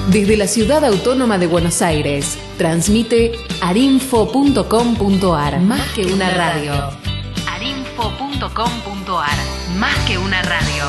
Desde la Ciudad Autónoma de Buenos Aires, transmite arinfo.com.ar. Más que una radio. arinfo.com.ar. Más que una radio.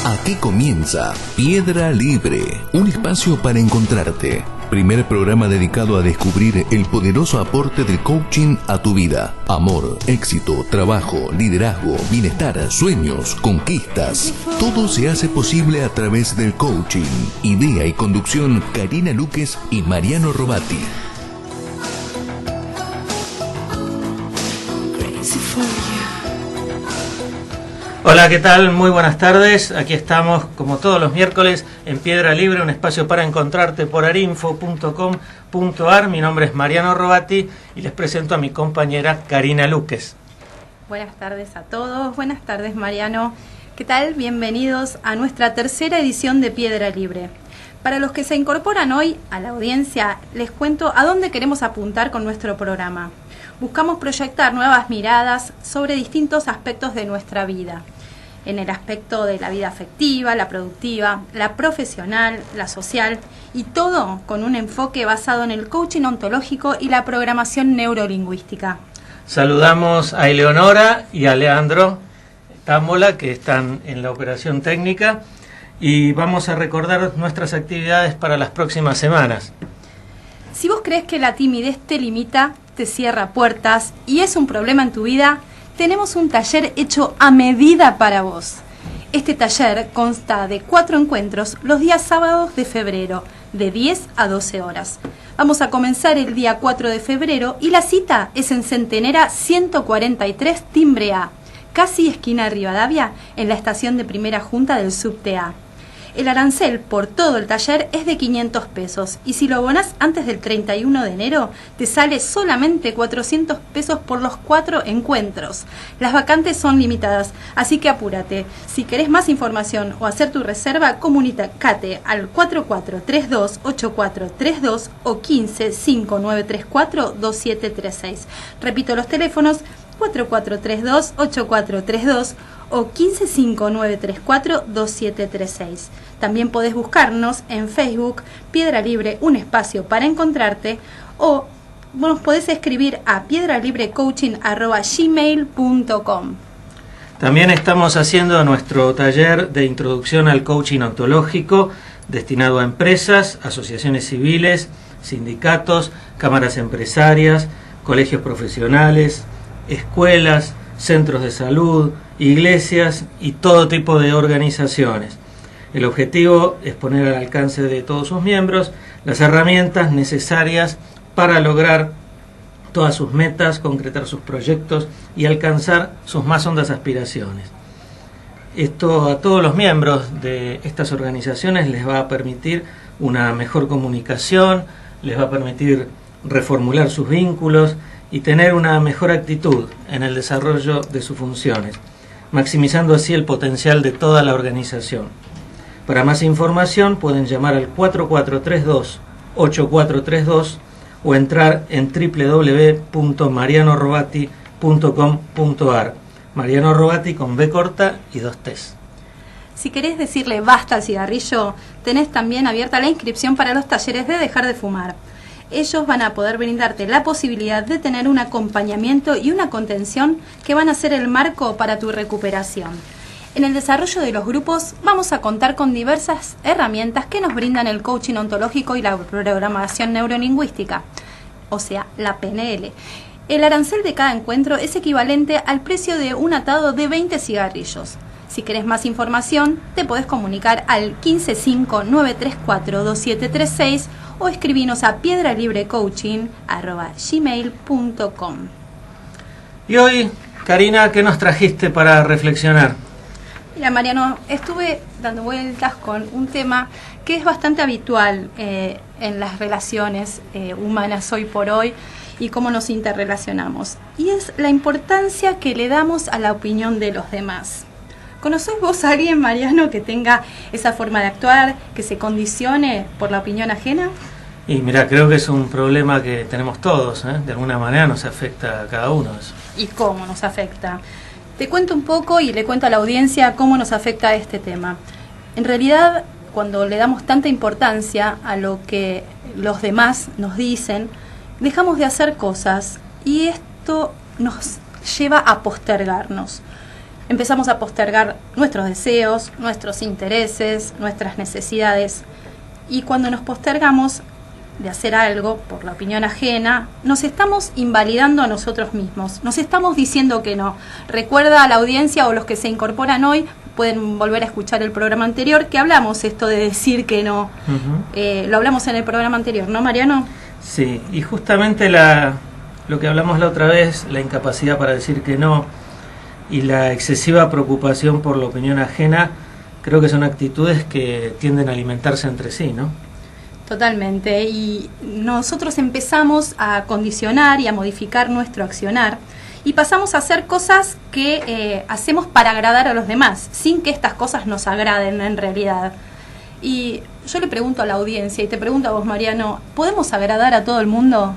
Aquí comienza Piedra Libre, un espacio para encontrarte. Primer programa dedicado a descubrir el poderoso aporte del coaching a tu vida. Amor, éxito, trabajo, liderazgo, bienestar, sueños, conquistas. Todo se hace posible a través del coaching. Idea y conducción, Karina Luques y Mariano Robati. Hola, ¿qué tal? Muy buenas tardes. Aquí estamos, como todos los miércoles, en Piedra Libre, un espacio para encontrarte por arinfo.com.ar. Mi nombre es Mariano Robati y les presento a mi compañera Karina Luques. Buenas tardes a todos. Buenas tardes, Mariano. ¿Qué tal? Bienvenidos a nuestra tercera edición de Piedra Libre. Para los que se incorporan hoy a la audiencia, les cuento a dónde queremos apuntar con nuestro programa. Buscamos proyectar nuevas miradas sobre distintos aspectos de nuestra vida. En el aspecto de la vida afectiva, la productiva, la profesional, la social, y todo con un enfoque basado en el coaching ontológico y la programación neurolingüística. Saludamos a Eleonora y a Leandro Támbola, que están en la operación técnica, y vamos a recordar nuestras actividades para las próximas semanas. Si vos crees que la timidez te limita, te cierra puertas y es un problema en tu vida, tenemos un taller hecho a medida para vos. Este taller consta de 4 encuentros los días sábados de febrero, de 10 a 12 horas. Vamos a comenzar el día 4 de febrero y la cita es en Centenera 143, Timbre A, casi esquina Rivadavia, en la estación de Primera Junta del Subte A. El arancel por todo el taller es de 500 pesos y si lo abonás antes del 31 de enero te sale solamente 400 pesos por los 4 encuentros. Las vacantes son limitadas, así que apúrate. Si querés más información o hacer tu reserva, comunícate al 4432-8432 o 15-5934-2736. Repito los teléfonos: 4432-8432 o 15-5934-2736. También podés buscarnos en Facebook, Piedra Libre, un espacio para encontrarte, o nos podés escribir a piedralibrecoaching@gmail.com. También estamos haciendo nuestro taller de introducción al coaching ontológico, destinado a empresas, asociaciones civiles, sindicatos, cámaras empresarias, colegios profesionales, escuelas, centros de salud, iglesias y todo tipo de organizaciones. El objetivo es poner al alcance de todos sus miembros las herramientas necesarias para lograr todas sus metas, concretar sus proyectos y alcanzar sus más hondas aspiraciones. Esto a todos los miembros de estas organizaciones les va a permitir una mejor comunicación, les va a permitir reformular sus vínculos y tener una mejor actitud en el desarrollo de sus funciones, maximizando así el potencial de toda la organización. Para más información pueden llamar al 4432-8432 o entrar en www.marianorobati.com.ar. Mariano Robati con B corta y 2 T's. Si querés decirle basta al cigarrillo, tenés también abierta la inscripción para los talleres de dejar de fumar. Ellos van a poder brindarte la posibilidad de tener un acompañamiento y una contención que van a ser el marco para tu recuperación. En el desarrollo de los grupos vamos a contar con diversas herramientas que nos brindan el coaching ontológico y la programación neurolingüística, o sea, la PNL. El arancel de cada encuentro es equivalente al precio de un atado de 20 cigarrillos. Si querés más información, te podés comunicar al 15-5934-2736 o escribinos a piedralibrecoaching@gmail.com. Y hoy, Karina, ¿qué nos trajiste para reflexionar? Mira, Mariano, estuve dando vueltas con un tema que es bastante habitual en las relaciones humanas hoy por hoy y cómo nos interrelacionamos. Y es la importancia que le damos a la opinión de los demás. ¿Conocés vos a alguien, Mariano, que tenga esa forma de actuar, que se condicione por la opinión ajena? Y mira, creo que es un problema que tenemos todos, ¿eh? De alguna manera nos afecta a cada uno eso. ¿Y cómo nos afecta? Te cuento un poco y le cuento a la audiencia cómo nos afecta este tema. En realidad, cuando le damos tanta importancia a lo que los demás nos dicen, dejamos de hacer cosas y esto nos lleva a postergarnos. Empezamos a postergar nuestros deseos, nuestros intereses, nuestras necesidades. Y cuando nos postergamos de hacer algo por la opinión ajena, nos estamos invalidando a nosotros mismos, nos estamos diciendo que no. Recuerda a la audiencia o los que se incorporan hoy, pueden volver a escuchar el programa anterior, que hablamos esto de decir que no. Lo hablamos en el programa anterior, ¿no, Mariano? Sí, y justamente lo que hablamos la otra vez, la incapacidad para decir que no y la excesiva preocupación por la opinión ajena, creo que son actitudes que tienden a alimentarse entre sí, ¿no? Totalmente, y nosotros empezamos a condicionar y a modificar nuestro accionar y pasamos a hacer cosas que hacemos para agradar a los demás, sin que estas cosas nos agraden en realidad. Y yo le pregunto a la audiencia y te pregunto a vos, Mariano, ¿podemos agradar a todo el mundo?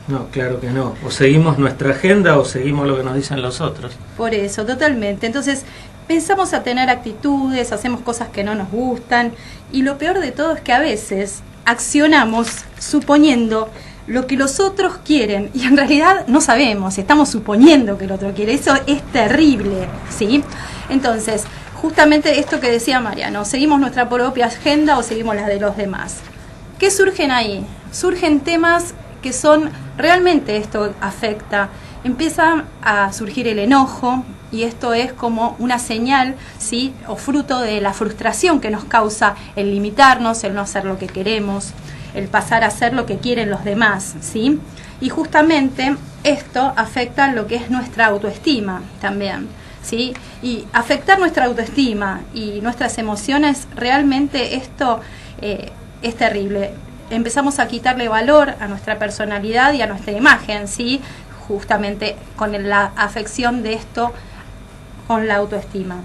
No, claro que no. O seguimos nuestra agenda o seguimos lo que nos dicen los otros. Por eso, totalmente. Entonces, pensamos a tener actitudes, hacemos cosas que no nos gustan y lo peor de todo es que a veces accionamos suponiendo lo que los otros quieren y en realidad no sabemos, estamos suponiendo que el otro quiere. Eso es terrible, ¿sí? Entonces, justamente esto que decía Mariano, ¿seguimos nuestra propia agenda o seguimos la de los demás? ¿Qué surgen ahí? Surgen temas que son, realmente esto afecta, empieza a surgir el enojo y esto es como una señal, ¿sí? O fruto de la frustración que nos causa el limitarnos, el no hacer lo que queremos, el pasar a hacer lo que quieren los demás, ¿sí? Y justamente esto afecta lo que es nuestra autoestima también, ¿sí? Y afectar nuestra autoestima y nuestras emociones, realmente esto es terrible. Empezamos a quitarle valor a nuestra personalidad y a nuestra imagen, ¿sí? Justamente con la afección de esto con la autoestima.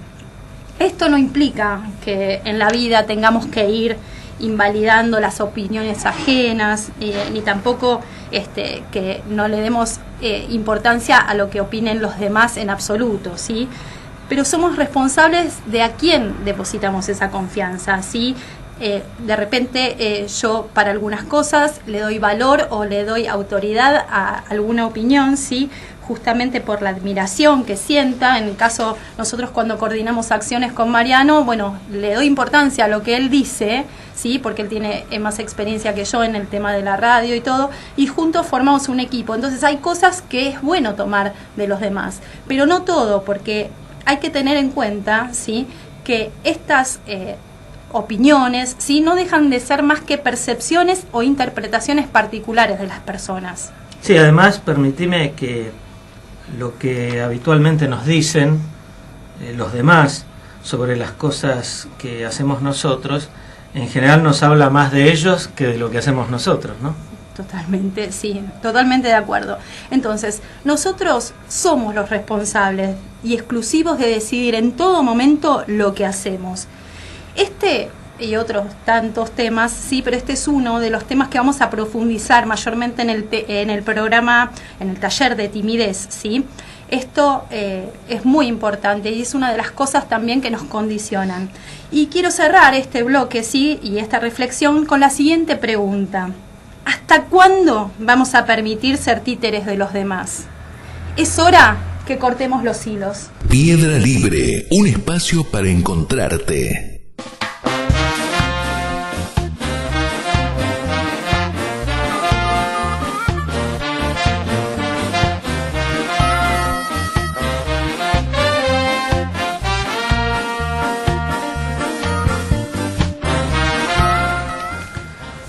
Esto no implica que en la vida tengamos que ir invalidando las opiniones ajenas, ni tampoco que no le demos importancia a lo que opinen los demás en absoluto, ¿sí? Pero somos responsables de a quién depositamos esa confianza, ¿sí? De repente yo para algunas cosas le doy valor o le doy autoridad a alguna opinión, ¿sí? Justamente por la admiración que sienta. En el caso, nosotros cuando coordinamos acciones con Mariano, bueno, le doy importancia a lo que él dice, ¿sí? Porque él tiene más experiencia que yo en el tema de la radio y todo, y juntos formamos un equipo. Entonces hay cosas que es bueno tomar de los demás, pero no todo, porque hay que tener en cuenta, ¿sí? Que estas opiniones, ¿sí? No dejan de ser más que percepciones o interpretaciones particulares de las personas. Sí, además, permitime que lo que habitualmente nos dicen los demás sobre las cosas que hacemos nosotros, en general nos habla más de ellos que de lo que hacemos nosotros, ¿no? Totalmente, sí, totalmente de acuerdo. Entonces, nosotros somos los responsables y exclusivos de decidir en todo momento lo que hacemos. Este y otros tantos temas, sí, pero este es uno de los temas que vamos a profundizar mayormente en el programa, en el taller de timidez, ¿sí? Esto es muy importante y es una de las cosas también que nos condicionan. Y quiero cerrar este bloque, ¿sí? Y esta reflexión con la siguiente pregunta. ¿Hasta cuándo vamos a permitir ser títeres de los demás? Es hora que cortemos los hilos. Piedra Libre, un espacio para encontrarte.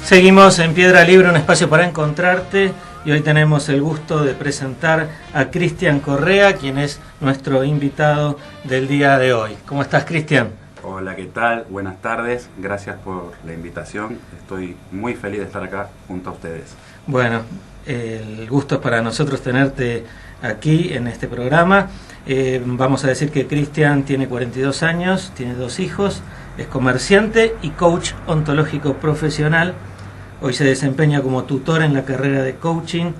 Seguimos en Piedra Libre, un espacio para encontrarte, y hoy tenemos el gusto de presentar a Cristian Correa, quien es nuestro invitado del día de hoy. ¿Cómo estás, Cristian? Hola, ¿qué tal? Buenas tardes. Gracias por la invitación. Estoy muy feliz de estar acá junto a ustedes. Bueno, el gusto es para nosotros tenerte aquí en este programa. Vamos a decir que Cristian tiene 42 años, tiene 2 hijos, es comerciante y coach ontológico profesional. Hoy se desempeña como tutor en la carrera de coaching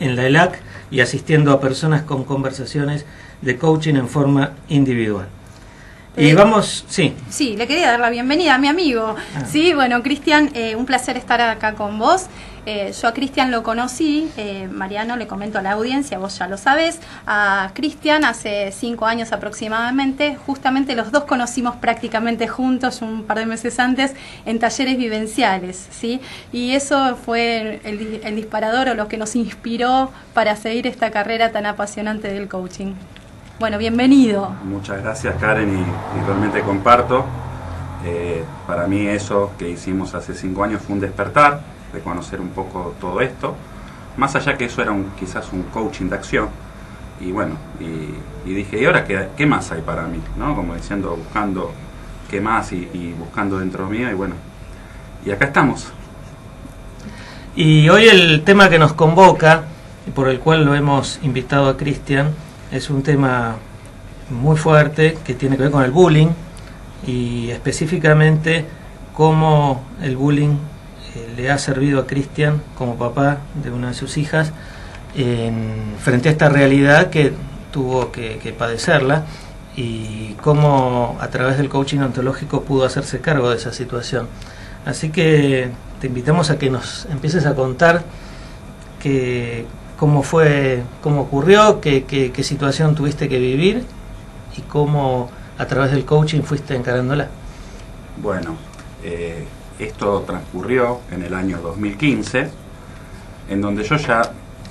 en la ELAC y asistiendo a personas con conversaciones de coaching en forma individual. Y vamos, sí. Sí, le quería dar la bienvenida a mi amigo. Sí, bueno, Cristian, un placer estar acá con vos. Yo a Cristian lo conocí, Mariano, le comento a la audiencia, vos ya lo sabés, a Cristian hace 5 años aproximadamente, justamente los dos conocimos prácticamente juntos un par de meses antes en talleres vivenciales, ¿sí? Y eso fue el disparador o lo que nos inspiró para seguir esta carrera tan apasionante del coaching. Bueno, bienvenido. Muchas gracias, Karen, y realmente comparto. Para mí eso que hicimos hace 5 años fue un despertar, de conocer un poco todo esto, más allá que eso era quizás un coaching de acción, y bueno, y dije, ¿y ahora qué más hay para mí? ¿No? Como diciendo, buscando qué más y buscando dentro mío, y bueno, y acá estamos. Y hoy el tema que nos convoca, y por el cual lo hemos invitado a Cristian, es un tema muy fuerte que tiene que ver con el bullying, y específicamente cómo el bullying le ha servido a Cristian como papá de una de sus hijas frente a esta realidad que tuvo que padecerla, y cómo a través del coaching ontológico pudo hacerse cargo de esa situación. Así que te invitamos a que nos empieces a contar cómo fue, cómo ocurrió, qué situación tuviste que vivir y cómo a través del coaching fuiste encarándola. Bueno, esto transcurrió en el año 2015, en donde yo ya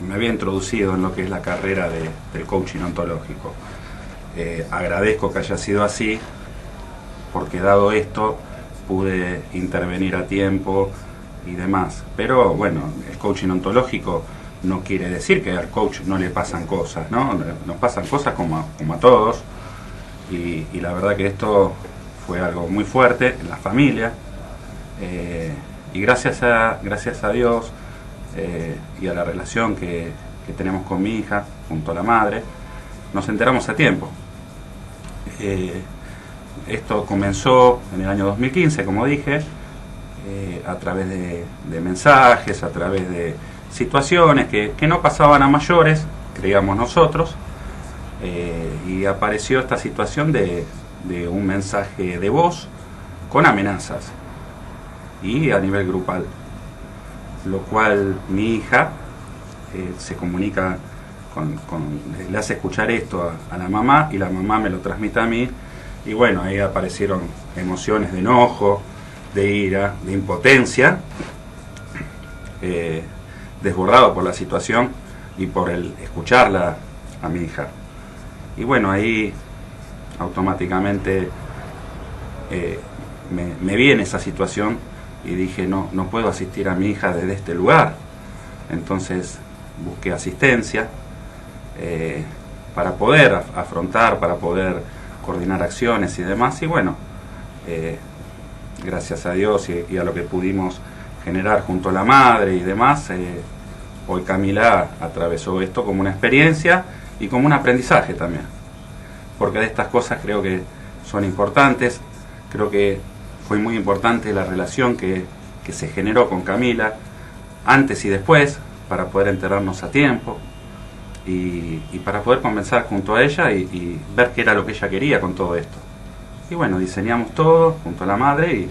me había introducido en lo que es la carrera del coaching ontológico. Agradezco que haya sido así, porque dado esto pude intervenir a tiempo y demás. Pero bueno, el coaching ontológico no quiere decir que al coach no le pasan cosas, ¿no? Nos pasan cosas como a todos, y la verdad que esto fue algo muy fuerte en la familia. Y gracias a Dios y a la relación que tenemos con mi hija junto a la madre, nos enteramos a tiempo. Esto comenzó en el año 2015, como dije, a través de mensajes, a través de situaciones que no pasaban a mayores, creíamos nosotros, y apareció esta situación de un mensaje de voz con amenazas, y a nivel grupal, lo cual mi hija se comunica le hace escuchar esto a la mamá, y la mamá me lo transmite a mí, y bueno, ahí aparecieron emociones de enojo, de ira, de impotencia, desbordado por la situación y por el escucharla a mi hija. Y bueno, ahí automáticamente me vi en esa situación y dije, no puedo asistir a mi hija desde este lugar. Entonces busqué asistencia para poder afrontar, para poder coordinar acciones y demás. Y bueno, gracias a Dios y a lo que pudimos generar junto a la madre y demás, hoy Camila atravesó esto como una experiencia y como un aprendizaje también, porque de estas cosas creo que son importantes. Creo que fue muy importante la relación que se generó con Camila antes y después, para poder enterarnos a tiempo y para poder conversar junto a ella y ver qué era lo que ella quería con todo esto. Y bueno, diseñamos todo junto a la madre y...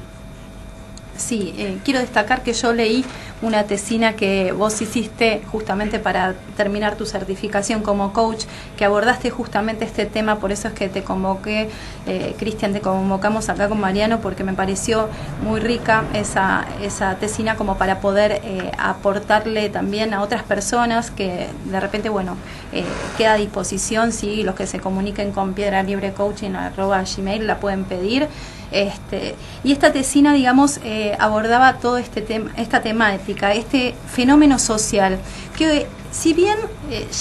Sí, quiero destacar que yo leí una tesina que vos hiciste justamente para terminar tu certificación como coach, que abordaste justamente este tema, por eso es que te convoqué, Cristian, te convocamos acá con Mariano, porque me pareció muy rica esa tesina como para poder aportarle también a otras personas que de repente, bueno, queda a disposición, sí, los que se comuniquen con piedralibrecoaching@gmail la pueden pedir. Y esta tesina, digamos, abordaba todo esta temática, este fenómeno social, que si bien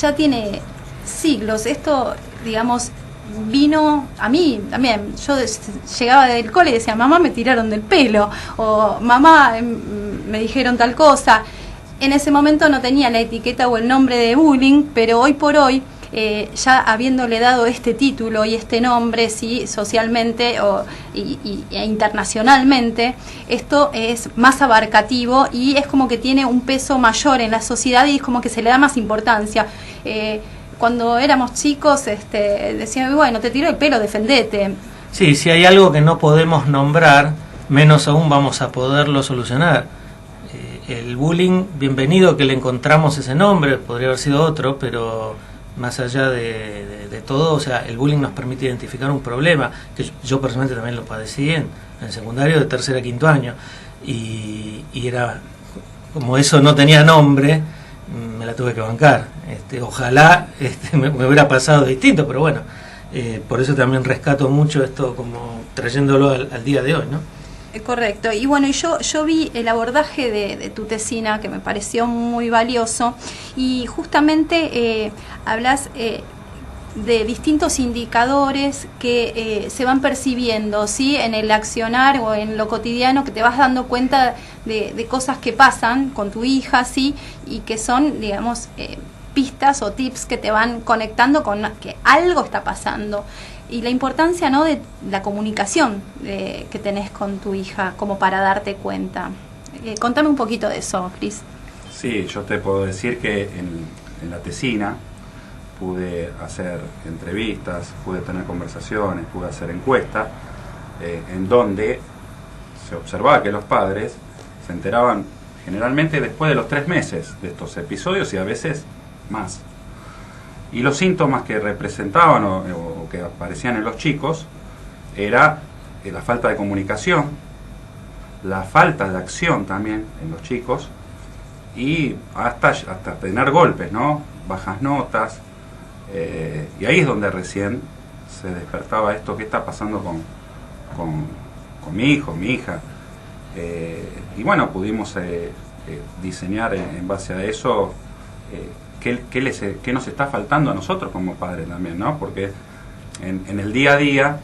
ya tiene siglos, esto, digamos, vino a mí también. Yo llegaba del cole y decía, mamá, me tiraron del pelo, o mamá, me dijeron tal cosa. En ese momento no tenía la etiqueta o el nombre de bullying, pero hoy por hoy, ya habiéndole dado este título y este nombre, sí, socialmente e internacionalmente, esto es más abarcativo y es como que tiene un peso mayor en la sociedad y es como que se le da más importancia. Cuando éramos chicos, decían, bueno, te tiró el pelo, defendete. Sí, si hay algo que no podemos nombrar, menos aún vamos a poderlo solucionar. El bullying, bienvenido que le encontramos ese nombre, podría haber sido otro, pero más allá de todo, o sea, el bullying nos permite identificar un problema, que yo personalmente también lo padecí en secundario de tercer a quinto año, y era, como eso no tenía nombre, me la tuve que bancar. Ojalá me hubiera pasado distinto, pero bueno, por eso también rescato mucho esto como trayéndolo al día de hoy, ¿no? Correcto, y bueno, yo vi el abordaje de tu tesina que me pareció muy valioso y justamente hablas de distintos indicadores que se van percibiendo, ¿sí? En el accionar o en lo cotidiano, que te vas dando cuenta de cosas que pasan con tu hija, ¿sí? Y que son, digamos, pistas o tips que te van conectando con que algo está pasando. Y la importancia, ¿no?, de la comunicación que tenés con tu hija, como para darte cuenta. Contame un poquito de eso, Cris. Sí, yo te puedo decir que en la tesina pude hacer entrevistas, pude tener conversaciones, pude hacer encuestas, en donde se observaba que los padres se enteraban generalmente después de los 3 meses de estos episodios y a veces más. Y los síntomas que representaban o que aparecían en los chicos era la falta de comunicación, la falta de acción también en los chicos y hasta tener golpes, ¿no? Bajas notas. Y ahí es donde recién se despertaba esto, ¿qué está pasando con mi hijo, mi hija? Y bueno, pudimos diseñar en base a eso qué nos está faltando a nosotros como padres también, ¿no? Porque en el día a día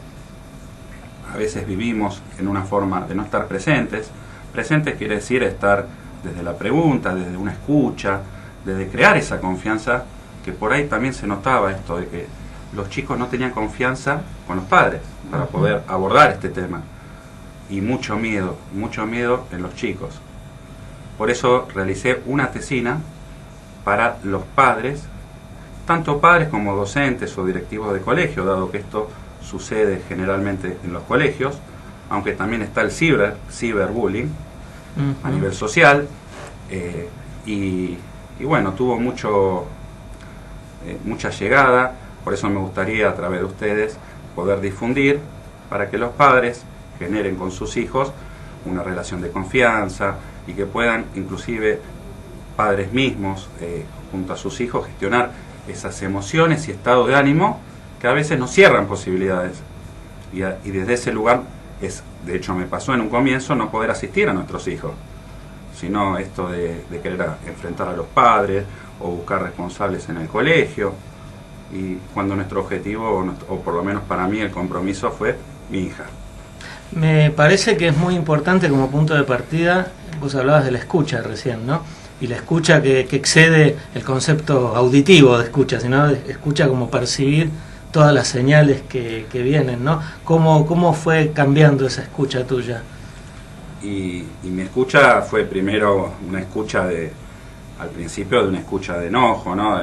a veces vivimos en una forma de no estar presentes. Presentes quiere decir estar desde la pregunta, desde una escucha, desde crear esa confianza, que por ahí también se notaba esto de que los chicos no tenían confianza con los padres para poder abordar este tema. Y mucho miedo en los chicos. Por eso realicé una tesina para los padres, tanto padres como docentes o directivos de colegio, dado que esto sucede generalmente en los colegios, aunque también está el ciberbullying a nivel social, y bueno, tuvo mucha llegada. Por eso me gustaría a través de ustedes poder difundir para que los padres generen con sus hijos una relación de confianza y que puedan inclusive padres mismos junto a sus hijos gestionar esas emociones y estado de ánimo que a veces nos cierran posibilidades y desde ese lugar de hecho me pasó en un comienzo no poder asistir a nuestros hijos, sino esto de querer enfrentar a los padres o buscar responsables en el colegio, y cuando nuestro objetivo, o por lo menos para mí el compromiso, fue mi hija. Me parece que es muy importante como punto de partida, vos hablabas de la escucha recién, ¿no? Y la escucha que excede el concepto auditivo de escucha, sino de escucha como percibir todas las señales que vienen, ¿no? ¿Cómo fue cambiando esa escucha tuya? Y mi escucha fue primero una escucha al principio de una escucha de enojo, ¿no?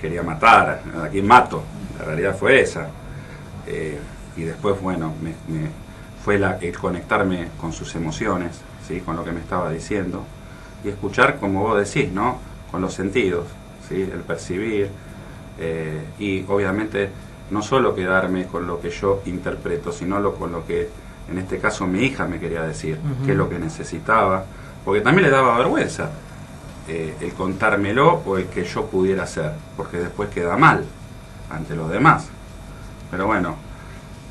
Quería matar, ¿a quién mato? La realidad fue esa. Y después, bueno, fue el conectarme con sus emociones, ¿sí? Con lo que me estaba diciendo. Y escuchar, como vos decís, ¿no? Con los sentidos, ¿sí? El percibir. Y obviamente no solo quedarme con lo que yo interpreto, sino con lo que, en este caso, mi hija me quería decir, qué es lo que necesitaba. Porque también le daba vergüenza el contármelo o el que yo pudiera hacer, porque después queda mal ante los demás. Pero bueno,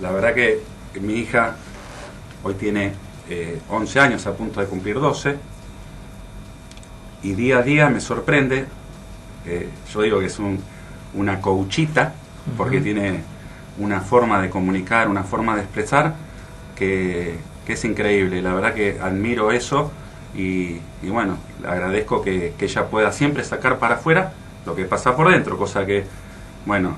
la verdad que mi hija hoy tiene 11 años, a punto de cumplir 12, y día a día me sorprende. Yo digo que es una coachita, porque tiene una forma de comunicar, una forma de expresar que es increíble. La verdad que admiro eso y bueno, le agradezco que ella pueda siempre sacar para afuera lo que pasa por dentro, cosa que, bueno,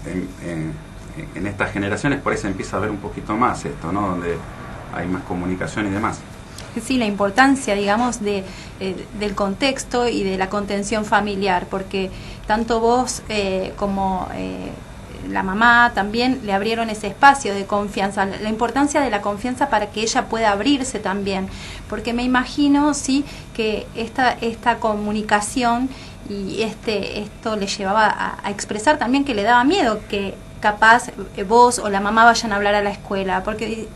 en estas generaciones por ahí se empieza a ver un poquito más esto, ¿no? Donde hay más comunicación y demás. Sí, la importancia, digamos, del contexto y de la contención familiar, porque tanto vos como la mamá también le abrieron ese espacio de confianza, la importancia de la confianza para que ella pueda abrirse también, porque me imagino, sí, que esta comunicación y esto le llevaba a expresar también que le daba miedo que capaz vos o la mamá vayan a hablar a la escuela, porque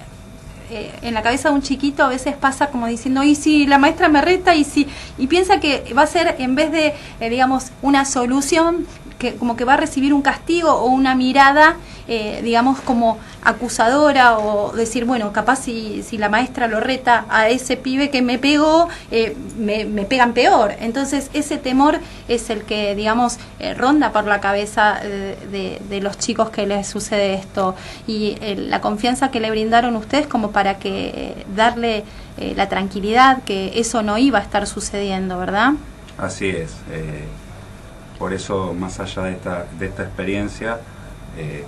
en la cabeza de un chiquito a veces pasa como diciendo, y si la maestra me reta, y piensa que va a ser, en vez de digamos, una solución, que como que va a recibir un castigo o una mirada digamos como acusadora, o decir, bueno, capaz si la maestra lo reta a ese pibe que me pegó, me pegan peor. Entonces ese temor es el que, digamos, ronda por la cabeza de los chicos que les sucede esto, y la confianza que le brindaron ustedes como para que darle la tranquilidad que eso no iba a estar sucediendo, ¿verdad? Así es. Por eso, más allá de esta experiencia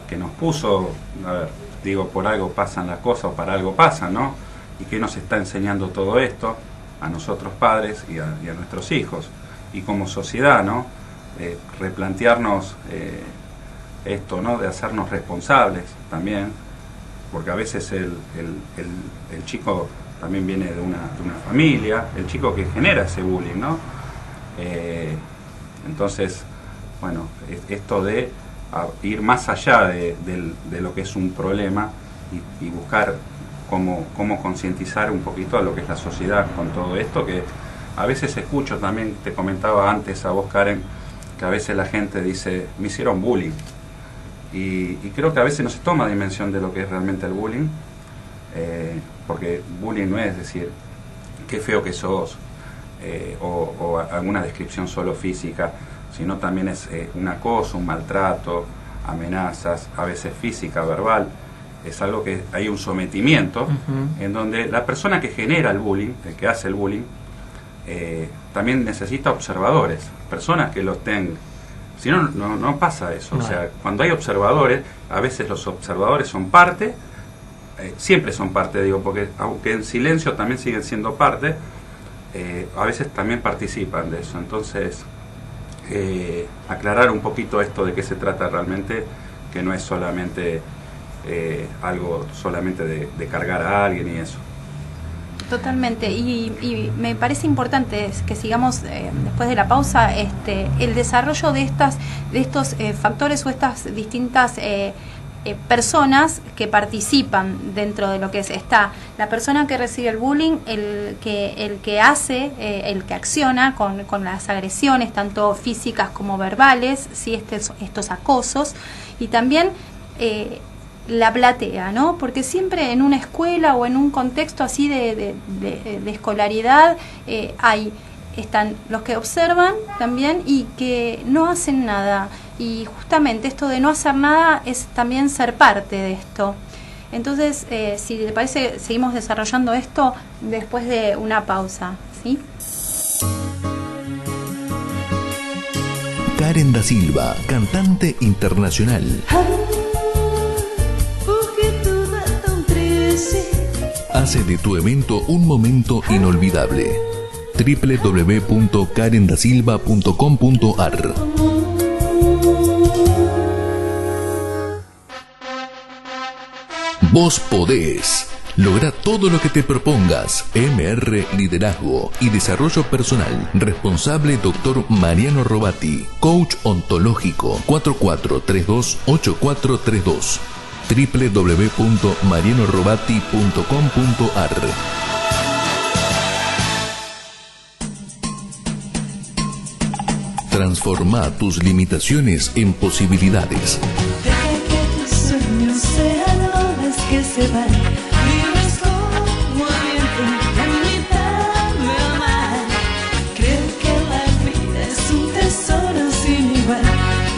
que nos puso, a ver, digo, por algo pasan las cosas o para algo pasan, ¿no? Y que nos está enseñando todo esto a nosotros padres y a nuestros hijos, y como sociedad, ¿no? Replantearnos esto, ¿no? De hacernos responsables también, porque a veces el chico también viene de una familia, el chico que genera ese bullying, ¿no? Entonces, bueno, esto de ir más allá de lo que es un problema y buscar cómo concientizar un poquito a lo que es la sociedad con todo esto, que a veces escucho también, te comentaba antes a vos, Karen, que a veces la gente dice, me hicieron bullying, y creo que a veces no se toma dimensión de lo que es realmente el bullying, porque bullying no es decir, qué feo que sos, o alguna descripción solo física, sino también es un acoso, un maltrato, amenazas, a veces física, verbal. Es algo que hay un sometimiento, en donde la persona que genera el bullying, el que hace el bullying, también necesita observadores, personas que lo estén. Si no, no pasa eso. No. O sea, cuando hay observadores, a veces los observadores son parte, siempre son parte, digo, porque aunque en silencio también siguen siendo parte, a veces también participan de eso. Entonces, aclarar un poquito esto de qué se trata realmente, que no es solamente algo solamente de cargar a alguien y eso. Totalmente, y me parece importante que sigamos después de la pausa el desarrollo de estos factores o estas distintas personas que participan dentro de lo que está la persona que recibe el bullying, el que hace, el que acciona con las agresiones tanto físicas como verbales, ¿sí? estos acosos, y también la platea, ¿no? Porque siempre en una escuela o en un contexto así de escolaridad están los que observan también y que no hacen nada. Y justamente esto de no hacer nada es también ser parte de esto. Entonces, si te parece, seguimos desarrollando esto después de una pausa, ¿sí? Karen da Silva, cantante internacional. Hace de tu evento un momento inolvidable. www.karendasilva.com.ar. Vos podés. Logra todo lo que te propongas. MR Liderazgo y Desarrollo Personal. Responsable Dr. Mariano Robati. Coach ontológico. 4432-8432. www.marianorobati.com.ar. Transforma tus limitaciones en posibilidades. Deja que tus sueños sean olas que se van. Vives como viento en mitad del mar. Creo que la vida es un tesoro sin igual.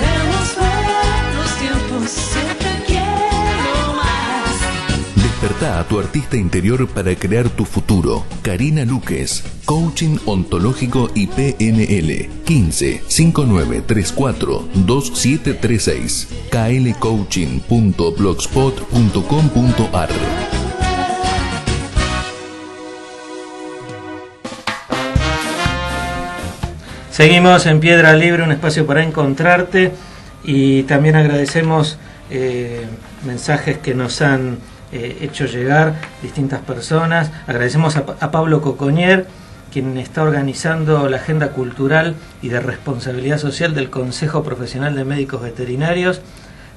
Demos buenos tiempos. a tu artista interior para crear tu futuro. Karina Luques, Coaching Ontológico y PNL, 15 5934 2736, klcoaching.blogspot.com.ar. Seguimos en Piedra Libre, un espacio para encontrarte, y también agradecemos mensajes que nos han hecho llegar distintas personas. Agradecemos a Pablo Coconier, quien está organizando la agenda cultural y de responsabilidad social del Consejo Profesional de Médicos Veterinarios,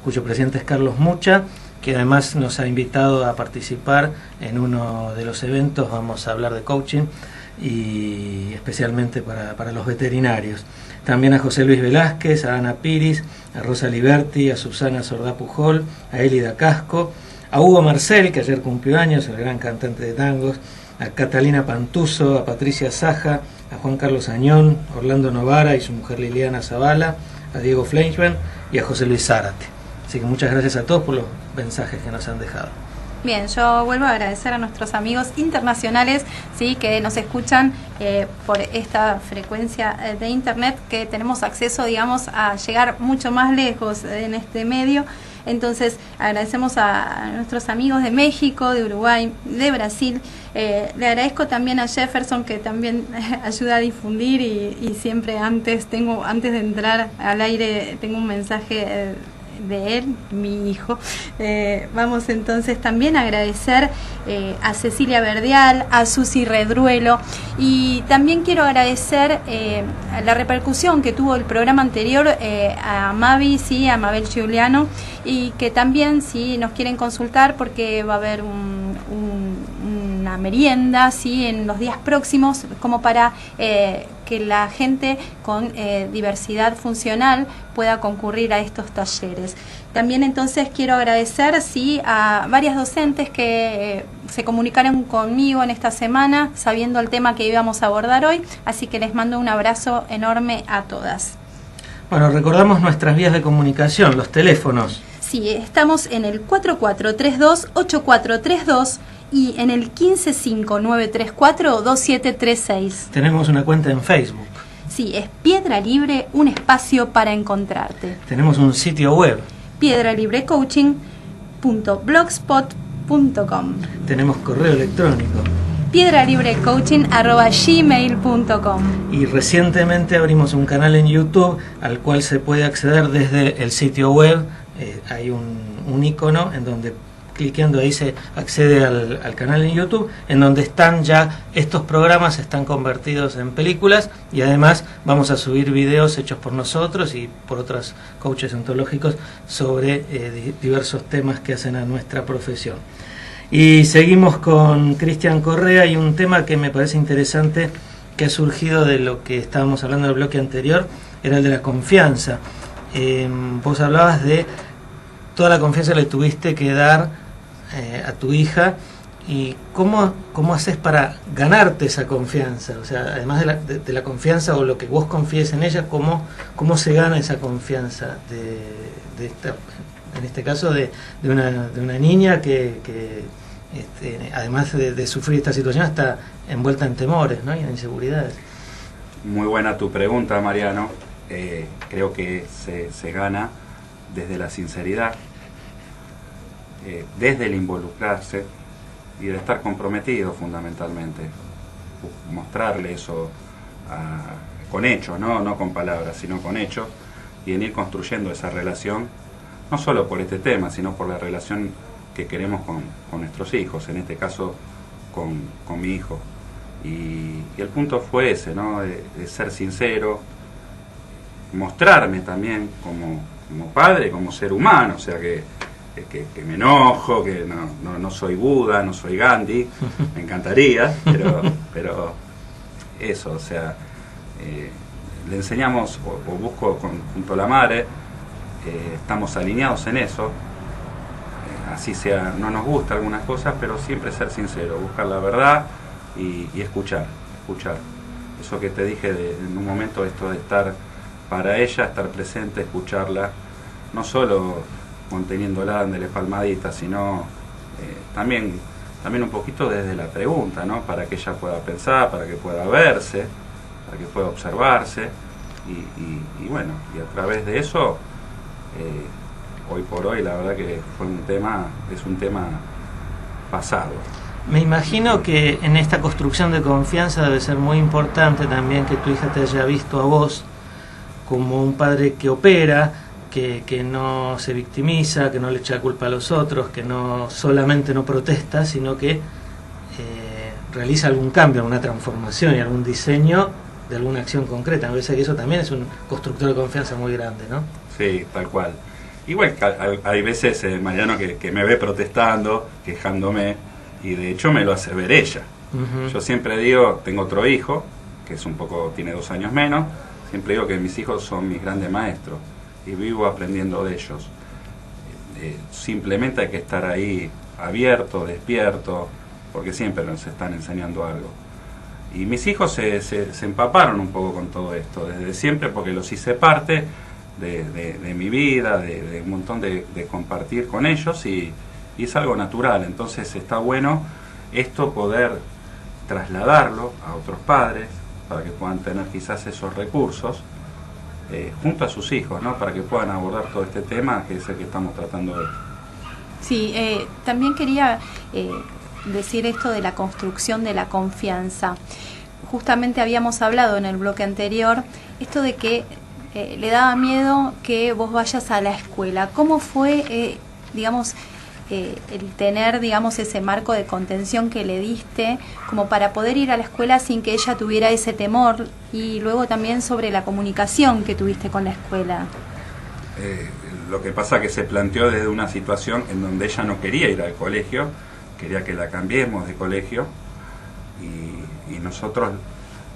cuyo presidente es Carlos Mucha, que además nos ha invitado a participar en uno de los eventos. Vamos a hablar de coaching y especialmente para los veterinarios. También a José Luis Velázquez, a Ana Piris, a Rosa Liberti, a Susana Sordá Pujol, a Elida Casco, a Hugo Marcel, que ayer cumplió años, el gran cantante de tangos, a Catalina Pantuso, a Patricia Saja, a Juan Carlos Añón, Orlando Novara y su mujer Liliana Zavala, a Diego Fleischmann y a José Luis Zárate. Así que muchas gracias a todos por los mensajes que nos han dejado. Bien, yo vuelvo a agradecer a nuestros amigos internacionales, sí, que nos escuchan por esta frecuencia de internet, que tenemos acceso, digamos, a llegar mucho más lejos en este medio. Entonces agradecemos a nuestros amigos de México, de Uruguay, de Brasil. Le agradezco también a Jefferson, que también ayuda a difundir, y siempre antes de entrar al aire tengo un mensaje de él, mi hijo. Vamos entonces también a agradecer a Cecilia Verdial, a Susi Redruelo, y también quiero agradecer la repercusión que tuvo el programa anterior a Mavi, sí, a Mabel Giuliano, y que también, si nos quieren consultar, porque va a haber una merienda, sí, en los días próximos, como para que la gente con diversidad funcional pueda concurrir a estos talleres. También entonces quiero agradecer, sí, a varias docentes que se comunicaron conmigo en esta semana sabiendo el tema que íbamos a abordar hoy, así que les mando un abrazo enorme a todas. Bueno, recordamos nuestras vías de comunicación, los teléfonos. Sí, estamos en el 4432-8432 y en el 155934-2736. Tenemos una cuenta en Facebook. Sí, es Piedra Libre, un espacio para encontrarte. Tenemos un sitio web. piedralibrecoaching.blogspot.com. Tenemos correo electrónico. piedralibrecoaching@gmail.com. Y recientemente abrimos un canal en YouTube al cual se puede acceder desde el sitio web. Hay un icono en donde, cliqueando ahí, se accede al canal en YouTube, en donde están ya estos programas, están convertidos en películas, y además vamos a subir videos hechos por nosotros y por otros coaches ontológicos sobre diversos temas que hacen a nuestra profesión. Y seguimos con Cristian Correa, y un tema que me parece interesante, que ha surgido de lo que estábamos hablando en el bloque anterior, era el de la confianza. Vos hablabas de toda la confianza que le tuviste que dar a tu hija, y cómo haces para ganarte esa confianza. O sea, además de la confianza, o lo que vos confíes en ella, cómo se gana esa confianza de esta, en este caso de una niña que además de sufrir esta situación, está envuelta en temores, ¿no? Y en inseguridades. Muy buena tu pregunta, Mariano. Creo que se gana desde la sinceridad, desde el involucrarse y de estar comprometido, fundamentalmente. Mostrarle eso con hechos, no con palabras, sino con hechos, y en ir construyendo esa relación, no solo por este tema, sino por la relación que queremos con nuestros hijos, en este caso con mi hijo. Y el punto fue ese, ¿no? De ser sincero, mostrarme también como padre, como ser humano, o sea, que me enojo, que no soy Buda, no soy Gandhi, me encantaría, pero eso, o sea, le enseñamos, o busco junto a la madre, estamos alineados en eso, así sea, no nos gusta algunas cosas, pero siempre ser sincero, buscar la verdad y escuchar. Eso que te dije en un momento, esto de estar para ella, estar presente, escucharla, no solo conteniéndola, dándole palmaditas, sino también también un poquito desde la pregunta, ¿no? Para que ella pueda pensar, para que pueda verse, para que pueda observarse, y bueno, y a través de eso, hoy por hoy la verdad que es un tema pasado. Me imagino que en esta construcción de confianza debe ser muy importante también que tu hija te haya visto a vos como un padre que opera, que no se victimiza, que no le echa culpa a los otros, que no solamente no protesta, sino que realiza algún cambio, alguna transformación y algún diseño de alguna acción concreta. Me parece que eso también es un constructor de confianza muy grande, ¿no? Sí, tal cual. Igual que hay veces, Mariano, que me ve protestando, quejándome, y de hecho me lo hace ver ella. Uh-huh. Yo siempre digo, tengo otro hijo, que tiene 2 años menos, siempre digo que mis hijos son mis grandes maestros, y vivo aprendiendo de ellos. Simplemente hay que estar ahí abierto, despierto, porque siempre nos están enseñando algo. Y mis hijos se empaparon un poco con todo esto, desde siempre, porque los hice parte de mi vida, de un montón de compartir con ellos, y es algo natural. Entonces está bueno esto, poder trasladarlo a otros padres, para que puedan tener quizás esos recursos, junto a sus hijos, ¿no? Para que puedan abordar todo este tema, que es el que estamos tratando hoy. Sí, también quería decir esto de la construcción de la confianza. Justamente habíamos hablado en el bloque anterior esto de que le daba miedo que vos vayas a la escuela. ¿Cómo fue, el tener, ese marco de contención que le diste como para poder ir a la escuela sin que ella tuviera ese temor? Y luego también sobre la comunicación que tuviste con la escuela. Lo que pasa que se planteó desde una situación en donde ella no quería ir al colegio, quería que la cambiemos de colegio, y nosotros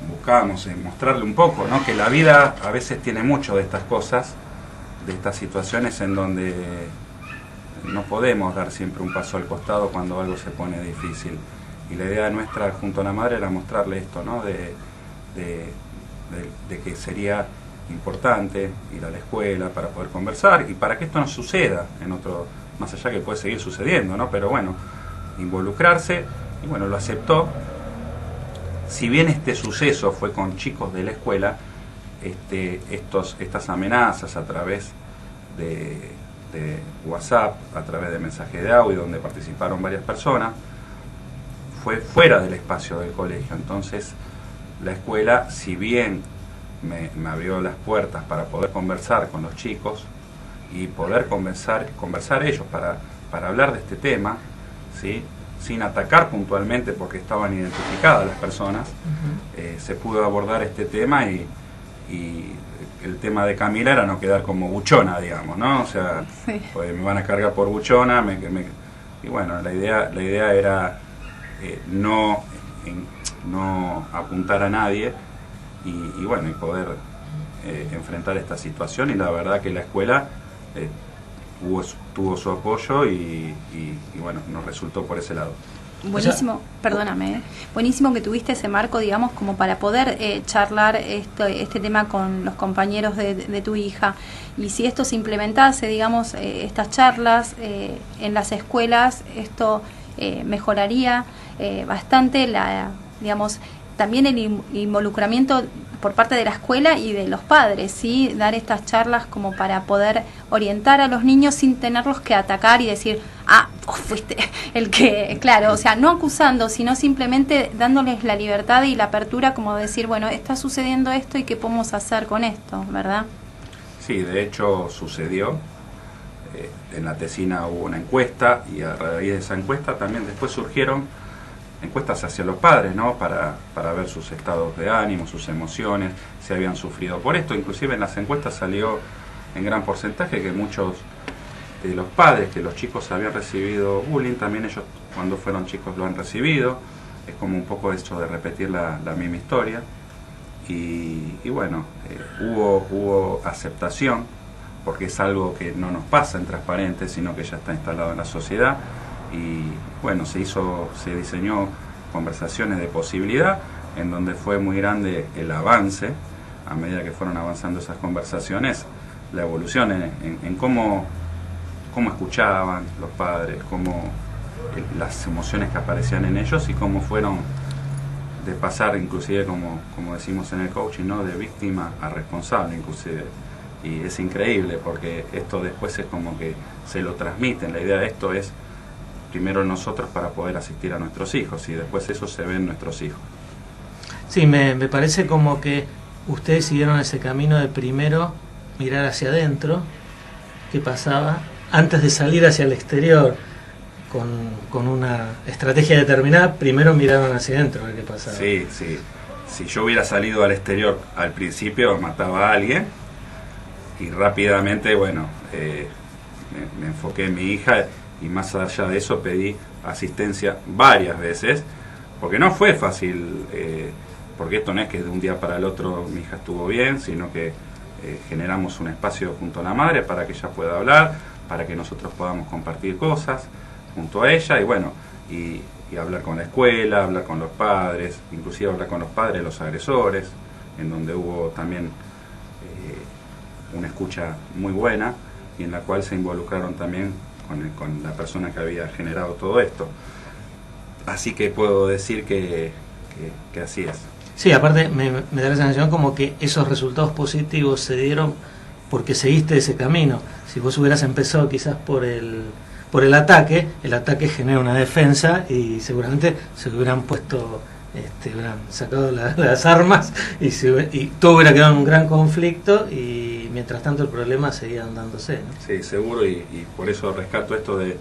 buscábamos mostrarle un poco, ¿no? Que la vida a veces tiene mucho de estas cosas, de estas situaciones en donde no podemos dar siempre un paso al costado cuando algo se pone difícil. Y la idea nuestra junto a la madre era mostrarle esto, ¿no? De que sería importante ir a la escuela para poder conversar y para que esto no suceda en otro, más allá que puede seguir sucediendo, ¿no? Pero bueno, involucrarse, y bueno, lo aceptó. Si bien este suceso fue con chicos de la escuela, estas amenazas a través de WhatsApp, a través de mensajes de audio donde participaron varias personas, fue fuera del espacio del colegio. Entonces la escuela, si bien me abrió las puertas para poder conversar con los chicos y poder conversar ellos para hablar de este tema, ¿sí? Sin atacar puntualmente porque estaban identificadas las personas, uh-huh. Se pudo abordar este tema, y el tema de Camila era no quedar como buchona, digamos, ¿no? O sea, sí. Pues me van a cargar por buchona, y bueno, la idea era no apuntar a nadie, y bueno, y poder enfrentar esta situación. Y la verdad que la escuela tuvo su apoyo, y bueno, nos resultó por ese lado. Buenísimo, perdóname, buenísimo que tuviste ese marco, como para poder charlar este tema con los compañeros de tu hija. Y si esto se implementase, estas charlas en las escuelas, esto mejoraría bastante también el involucramente por parte de la escuela y de los padres, ¿sí? Dar estas charlas como para poder orientar a los niños sin tenerlos que atacar y decir, vos fuiste el que, claro, o sea, no acusando, sino simplemente dándoles la libertad y la apertura, como decir, bueno, está sucediendo esto y qué podemos hacer con esto, ¿verdad? Sí, de hecho sucedió. En la Tesina hubo una encuesta, y a raíz de esa encuesta también después surgieron encuestas hacia los padres, ¿no? Para ver sus estados de ánimo, sus emociones, si habían sufrido por esto. Inclusive en las encuestas salió en gran porcentaje que muchos de los padres, que los chicos habían recibido bullying, también ellos cuando fueron chicos lo han recibido. Es como un poco esto de repetir la misma historia. Y bueno, hubo aceptación, porque es algo que no nos pasa en Transparente, sino que ya está instalado en la sociedad. Y bueno, se diseñó conversaciones de posibilidad, en donde fue muy grande el avance, a medida que fueron avanzando esas conversaciones, la evolución en cómo escuchaban los padres, cómo las emociones que aparecían en ellos y cómo fueron de pasar, inclusive como decimos en el coaching, ¿no? De víctima a responsable, inclusive. Y es increíble porque esto después es como que se lo transmiten. La idea de esto es primero nosotros para poder asistir a nuestros hijos y después eso se ve en nuestros hijos. Sí, me parece como que ustedes siguieron ese camino de primero mirar hacia adentro, qué pasaba, antes de salir hacia el exterior con una estrategia determinada, primero miraron hacia adentro a ver qué pasaba. Sí, sí. Si yo hubiera salido al exterior al principio, mataba a alguien y rápidamente, bueno, me enfoqué en mi hija y más allá de eso pedí asistencia varias veces, porque no fue fácil, porque esto no es que de un día para el otro mi hija estuvo bien, sino que generamos un espacio junto a la madre para que ella pueda hablar, para que nosotros podamos compartir cosas junto a ella y bueno, y hablar con la escuela, hablar con los padres, inclusive hablar con los padres de los agresores, en donde hubo también una escucha muy buena y en la cual se involucraron también con la persona que había generado todo esto. Así que puedo decir que así es. Sí, aparte me da la sensación como que esos resultados positivos se dieron porque seguiste ese camino. Si vos hubieras empezado quizás por el ataque genera una defensa y seguramente se hubieran puesto, hubieran sacado las armas y todo hubiera quedado en un gran conflicto y mientras tanto el problema seguía dándose, ¿no? Sí, seguro, y por eso rescato esto de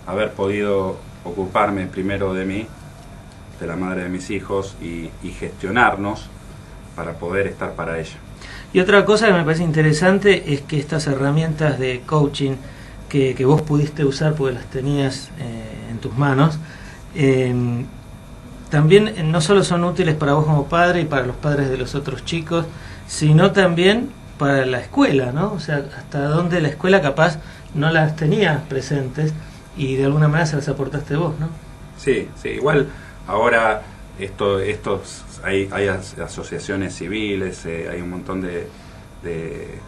haber podido ocuparme primero de mí, de la madre de mis hijos y gestionarnos para poder estar para ella. Y otra cosa que me parece interesante es que estas herramientas de coaching que vos pudiste usar porque las tenías en tus manos, también no solo son útiles para vos como padre y para los padres de los otros chicos, sino también para la escuela, ¿no? O sea, hasta donde la escuela capaz no las tenía presentes y de alguna manera se las aportaste vos, ¿no? Sí, sí, igual ahora hay asociaciones civiles, hay un montón de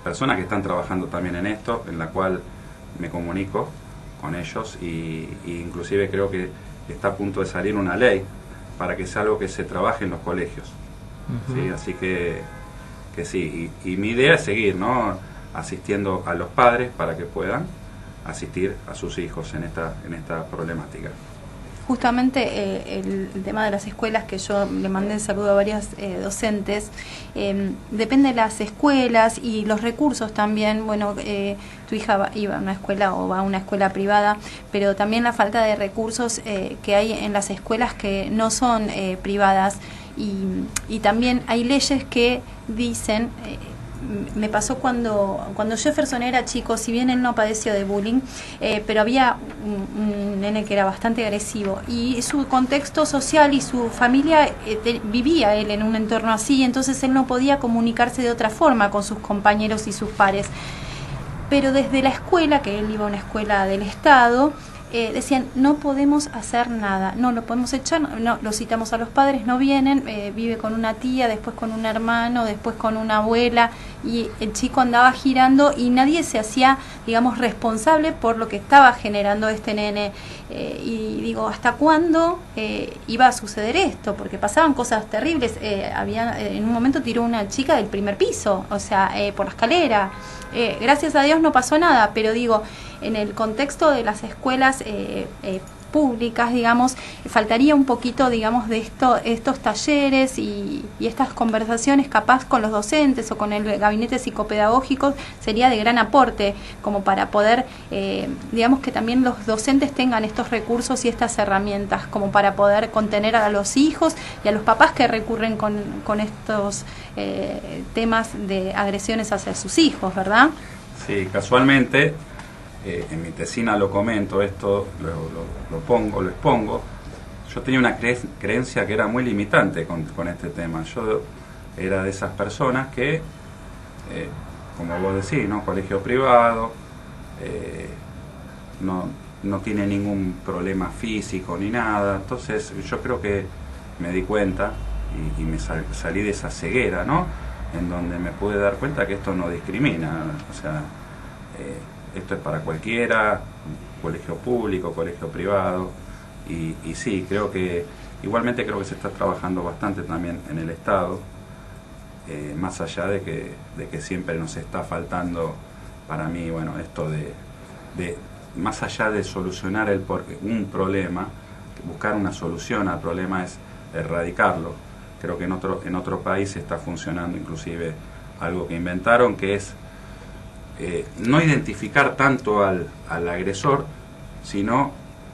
personas que están trabajando también en esto, en la cual me comunico con ellos y inclusive creo que está a punto de salir una ley para que sea algo que se trabaje en los colegios. Uh-huh. ¿Sí? Así que sí, y mi idea es seguir, ¿no? Asistiendo a los padres para que puedan asistir a sus hijos en esta problemática. Justamente el tema de las escuelas, que yo le mandé el saludo a varias docentes, depende de las escuelas y los recursos también. Bueno, tu hija iba a una escuela o va a una escuela privada, pero también la falta de recursos que hay en las escuelas que no son privadas y también hay leyes que dicen... me pasó cuando Jefferson era chico, si bien él no padeció de bullying, pero había un nene que era bastante agresivo y su contexto social y su familia vivía él en un entorno así, entonces él no podía comunicarse de otra forma con sus compañeros y sus pares. Pero desde la escuela, que él iba a una escuela del Estado, decían, no podemos hacer nada, no lo podemos echar, no, lo citamos a los padres, no vienen, vive con una tía, después con un hermano, después con una abuela, y el chico andaba girando y nadie se hacía, digamos, responsable por lo que estaba generando este nene. Y digo, ¿hasta cuándo iba a suceder esto? Porque pasaban cosas terribles. En un momento tiró una chica del primer piso, o sea, por la escalera. Gracias a Dios no pasó nada, pero digo, en el contexto de las escuelas públicas, digamos, faltaría un poquito, digamos, de estos talleres y estas conversaciones capaz con los docentes o con el gabinete psicopedagógico sería de gran aporte, como para poder, digamos, que también los docentes tengan estos recursos y estas herramientas, como para poder contener a los hijos y a los papás que recurren con estos temas de agresiones hacia sus hijos, ¿verdad? Sí, casualmente... en mi tesina lo comento, esto lo expongo. Yo tenía una creencia que era muy limitante con este tema. Yo era de esas personas que, como vos decís, ¿no? Colegio privado, no tiene ningún problema físico ni nada. Entonces yo creo que me di cuenta y me salí de esa ceguera, ¿no? En donde me pude dar cuenta que esto no discrimina, o sea... esto es para cualquiera, colegio público, colegio privado, Y sí, creo que igualmente creo que se está trabajando bastante también en el Estado, más allá de que siempre nos está faltando, para mí, bueno, esto de más allá de solucionar un problema, buscar una solución al problema es erradicarlo. Creo que en otro país está funcionando inclusive algo que inventaron, que es no identificar tanto al agresor, sino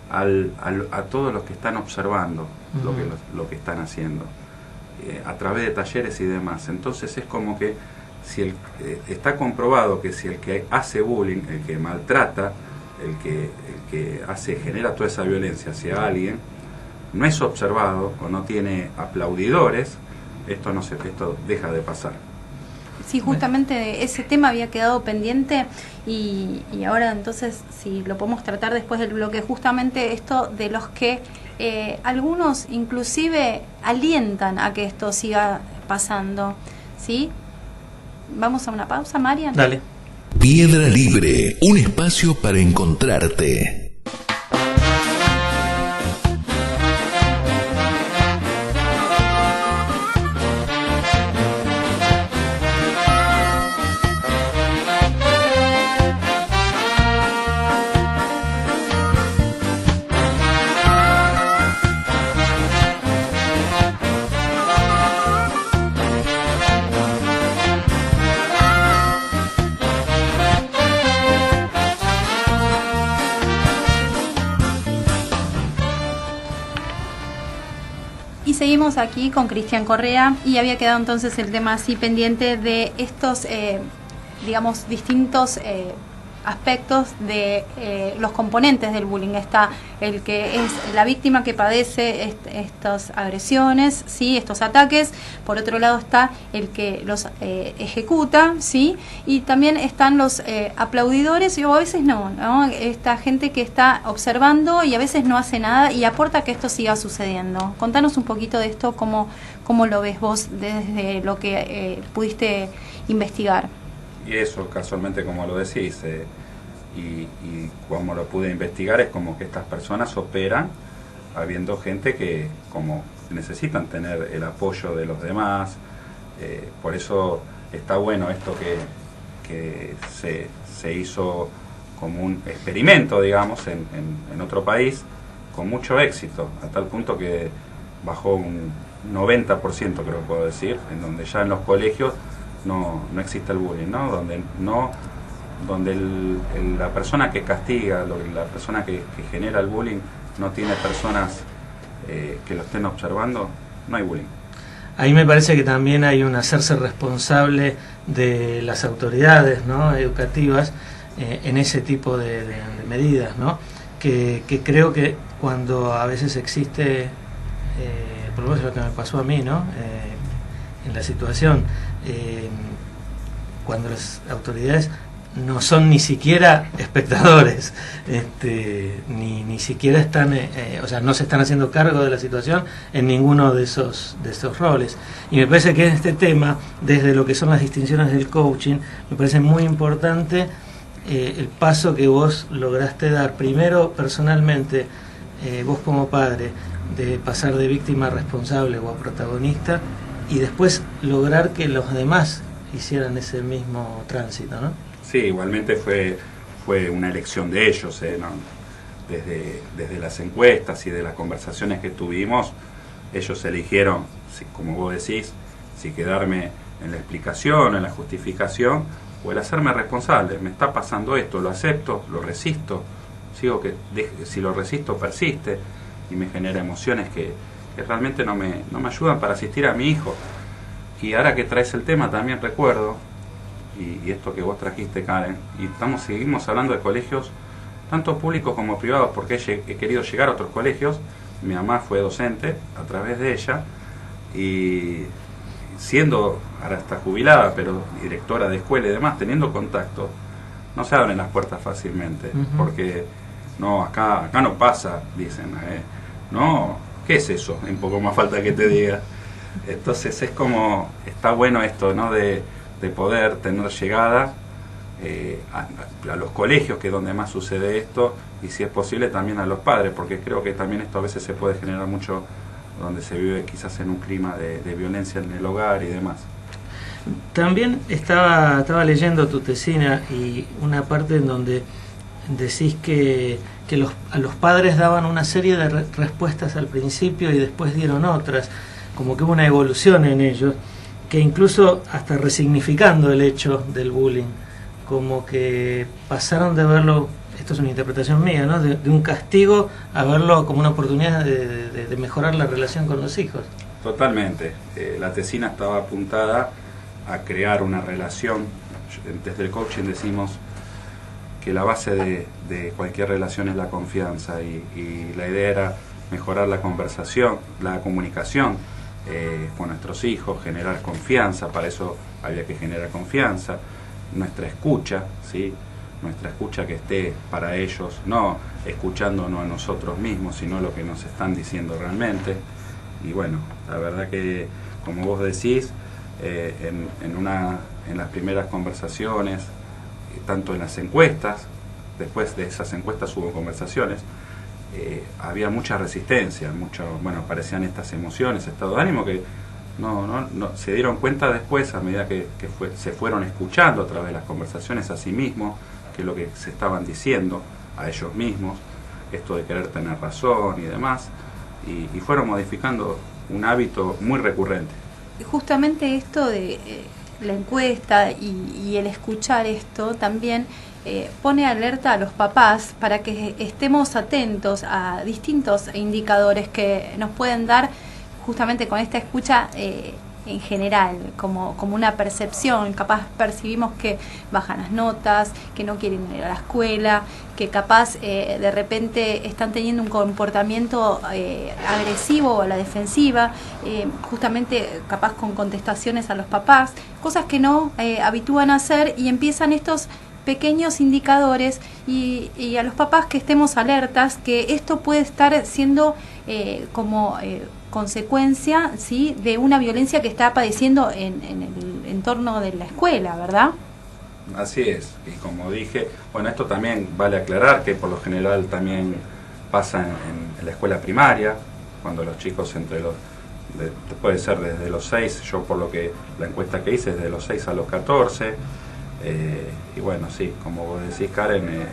a todos los que están observando lo que están haciendo, a través de talleres y demás. Entonces es como que si está comprobado que si el que hace bullying, el que maltrata, el que genera toda esa violencia hacia alguien, no es observado o no tiene aplaudidores, esto deja de pasar. Sí, justamente ese tema había quedado pendiente y ahora entonces, si lo podemos tratar después del bloque, justamente esto de los que algunos inclusive alientan a que esto siga pasando, ¿sí? Vamos a una pausa, Marian. Dale. Piedra Libre, un espacio para encontrarte. Seguimos aquí con Cristian Correa y había quedado entonces el tema así pendiente de estos, digamos, distintos aspectos de los componentes del bullying. Está el que es la víctima que padece estas agresiones, ¿sí? Estos ataques. Por otro lado está el que los ejecuta, ¿sí? Y también están los aplaudidores, y a veces no, esta gente que está observando y a veces no hace nada y aporta a que esto siga sucediendo. Contanos un poquito de esto, cómo lo ves vos desde lo que pudiste investigar. Y eso, casualmente, como lo decís, y como lo pude investigar, es como que estas personas operan habiendo gente que como necesitan tener el apoyo de los demás. Por eso está bueno esto que se hizo como un experimento, digamos, en otro país, con mucho éxito, a tal punto que bajó un 90%, creo que puedo decir, en donde ya en los colegios no existe el bullying, ¿no? Donde la persona que castiga, la persona que genera el bullying no tiene personas que lo estén observando, no hay bullying. Ahí me parece que también hay un hacerse responsable de las autoridades, ¿no?, educativas en ese tipo de medidas, ¿no? Que creo que cuando a veces existe, por lo menos lo que me pasó a mí, ¿no?, en la situación, cuando las autoridades no son ni siquiera espectadores, ni siquiera están, o sea, no se están haciendo cargo de la situación en ninguno de esos roles. Y me parece que en este tema, desde lo que son las distinciones del coaching, me parece muy importante el paso que vos lograste dar, primero personalmente, vos como padre, de pasar de víctima a responsable o a protagonista, y después lograr que los demás hicieran ese mismo tránsito, ¿no? Sí, igualmente fue una elección de ellos, ¿no? Desde las encuestas y de las conversaciones que tuvimos, ellos eligieron, como vos decís, si quedarme en la explicación, en la justificación, o el hacerme responsable. Me está pasando esto, lo acepto, lo resisto, si lo resisto persiste y me genera emociones que realmente no me ayudan para asistir a mi hijo. Y ahora que traes el tema también recuerdo, y esto que vos trajiste, Karen, y seguimos hablando de colegios, tanto públicos como privados, porque he querido llegar a otros colegios. Mi mamá fue docente a través de ella, y siendo, ahora está jubilada, pero directora de escuela y demás, teniendo contacto, no se abren las puertas fácilmente, porque no, acá no pasa, dicen, no, ¿qué es eso? Un poco más falta que te diga. Entonces es como, está bueno esto, ¿no?, de poder tener llegada a los colegios, que es donde más sucede esto, y si es posible también a los padres, porque creo que también esto a veces se puede generar mucho donde se vive quizás en un clima de violencia en el hogar y demás. También estaba leyendo tu tesina y una parte en donde decís que a los padres daban una serie de respuestas al principio y después dieron otras, como que hubo una evolución en ellos, que incluso hasta resignificando el hecho del bullying, como que pasaron de verlo, esto es una interpretación mía, ¿no? de un castigo a verlo como una oportunidad de mejorar la relación con los hijos. Totalmente. La tesina estaba apuntada a crear una relación. Desde el coaching decimos que la base de cualquier relación es la confianza, y la idea era mejorar la conversación, la comunicación con nuestros hijos, generar confianza. Para eso había que generar confianza, nuestra escucha, ¿sí? Nuestra escucha que esté para ellos, no escuchándonos a nosotros mismos, sino lo que nos están diciendo realmente. Y bueno, la verdad que, como vos decís, en las primeras conversaciones, tanto en las encuestas, después de esas encuestas hubo conversaciones, había mucha resistencia, aparecían estas emociones, estado de ánimo que no se dieron cuenta después, a medida que se fueron escuchando a través de las conversaciones a sí mismos, que es lo que se estaban diciendo a ellos mismos, esto de querer tener razón y demás, y fueron modificando un hábito muy recurrente. Justamente esto de la encuesta y el escuchar esto también pone alerta a los papás para que estemos atentos a distintos indicadores que nos pueden dar justamente con esta escucha en general, como una percepción. Capaz percibimos que bajan las notas, que no quieren ir a la escuela, que capaz de repente están teniendo un comportamiento agresivo o a la defensiva, justamente capaz con contestaciones a los papás, cosas que no habitúan a hacer, y empiezan estos pequeños indicadores, y a los papás que estemos alertas que esto puede estar siendo como consecuencia, ¿sí?, de una violencia que está padeciendo en el entorno de la escuela, ¿verdad? Así es, y como dije, bueno, esto también vale aclarar que por lo general también pasa en la escuela primaria, cuando los chicos puede ser desde los 6, yo por lo que la encuesta que hice es de los 6 a los 14, y bueno, sí, como vos decís, Karen,